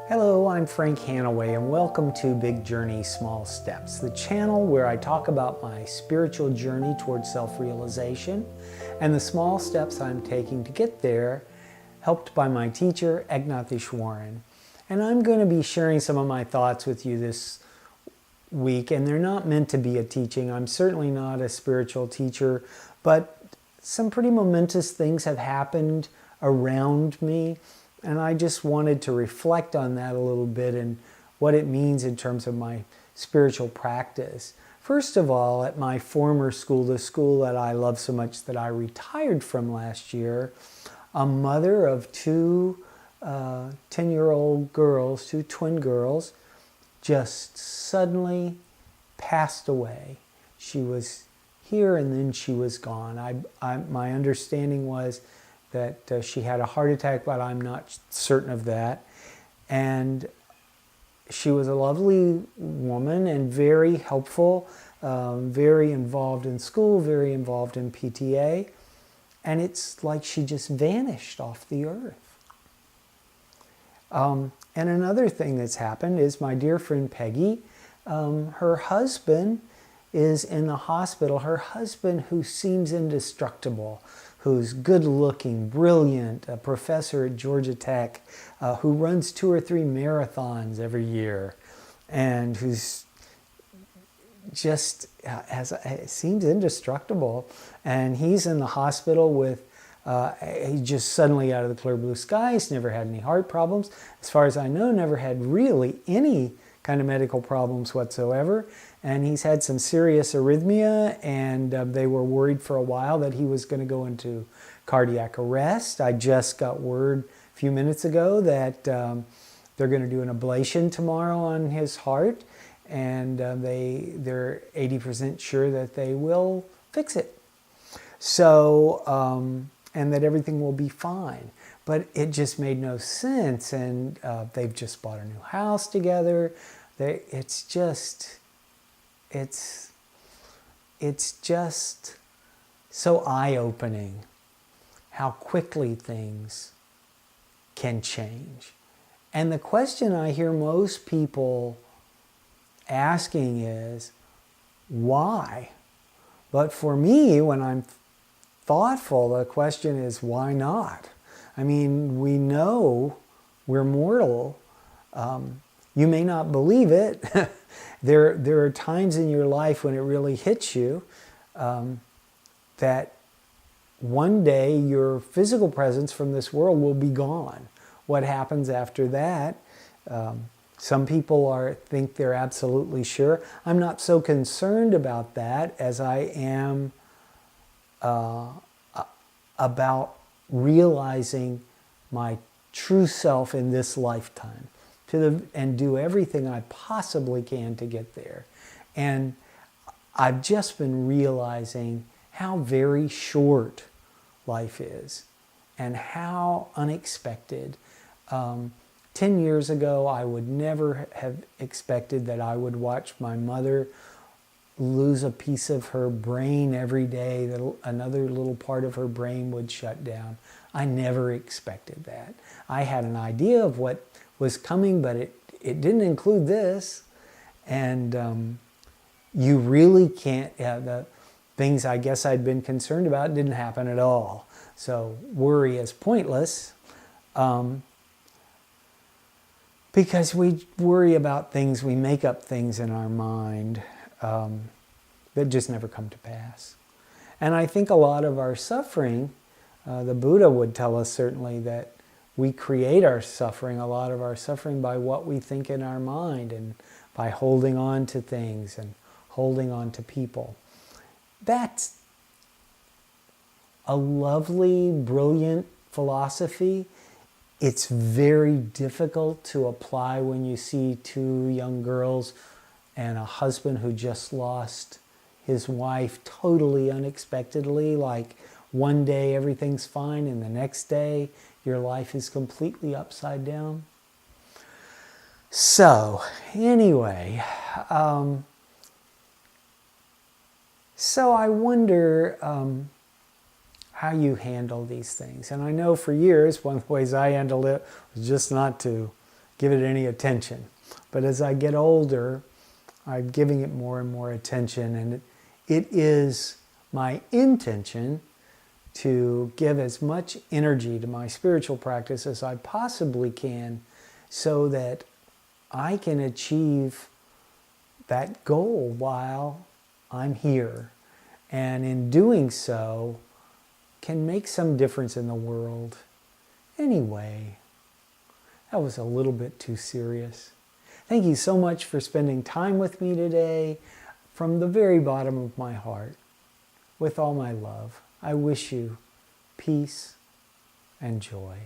Hello, I'm Frank Hannaway and welcome to Big Journey, Small Steps, the channel where I talk about my spiritual journey towards self-realization and the small steps I'm taking to get there, helped by my teacher, Warren. And I'm going to be sharing some of my thoughts with you this week, and they're not meant to be a teaching. I'm certainly not a spiritual teacher, but some pretty momentous things have happened around me. And I just wanted to reflect on that a little bit and what it means in terms of my spiritual practice. First of all, at my former school, the school that I love so much that I retired from last year, a mother of two 10-year-old girls, two twin girls, just suddenly passed away. She was here and then she was gone. My understanding was that she had a heart attack, but I'm not certain of that. And she was a lovely woman and very helpful, very involved in school, very involved in PTA. And it's like she just vanished off the earth. And another thing that's happened is my dear friend Peggy, her husband is in the hospital. Her husband, who seems indestructible, who's good-looking, brilliant, a professor at Georgia Tech, who runs 2 or 3 marathons every year, and who's just seems indestructible. And he's in the hospital with, he's just suddenly out of the clear blue skies, never had any heart problems. As far as I know, never had really any kind of medical problems whatsoever. And he's had some serious arrhythmia, and they were worried for a while that he was going to go into cardiac arrest. I just got word a few minutes ago that they're going to do an ablation tomorrow on his heart, and they're 80% sure that they will fix it. So, and that everything will be fine. But it just made no sense, and they've just bought a new house together. It's just so eye-opening how quickly things can change. And the question I hear most people asking is, why? But for me, when I'm thoughtful, the question is, why not? I mean, we know we're mortal. You may not believe it. There are times in your life when it really hits you that one day your physical presence from this world will be gone. What happens after that? Some people think they're absolutely sure. I'm not so concerned about that as I am about realizing my true self in this lifetime. And do everything I possibly can to get there. And I've just been realizing how very short life is and how unexpected. 10 years ago, I would never have expected that I would watch my mother lose a piece of her brain every day, that another little part of her brain would shut down. I never expected that. I had an idea of what was coming, but it didn't include this. And you really can't, the things I guess I'd been concerned about didn't happen at all. So worry is pointless, because we worry about things, we make up things in our mind that just never come to pass. And I think a lot of our suffering, the Buddha would tell us certainly that we create our suffering, a lot of our suffering, by what we think in our mind and by holding on to things and holding on to people. That's a lovely, brilliant philosophy. It's very difficult to apply when you see 2 young girls and a husband who just lost his wife totally unexpectedly, like one day everything's fine and the next day your life is completely upside down. So, anyway, so I wonder how you handle these things. And I know for years, one of the ways I handled it was just not to give it any attention. But as I get older, I'm giving it more and more attention, and it is my intention to give as much energy to my spiritual practice as I possibly can so that I can achieve that goal while I'm here. And in doing so, can make some difference in the world. Anyway, that was a little bit too serious. Thank you so much for spending time with me today. From the very bottom of my heart, with all my love, I wish you peace and joy.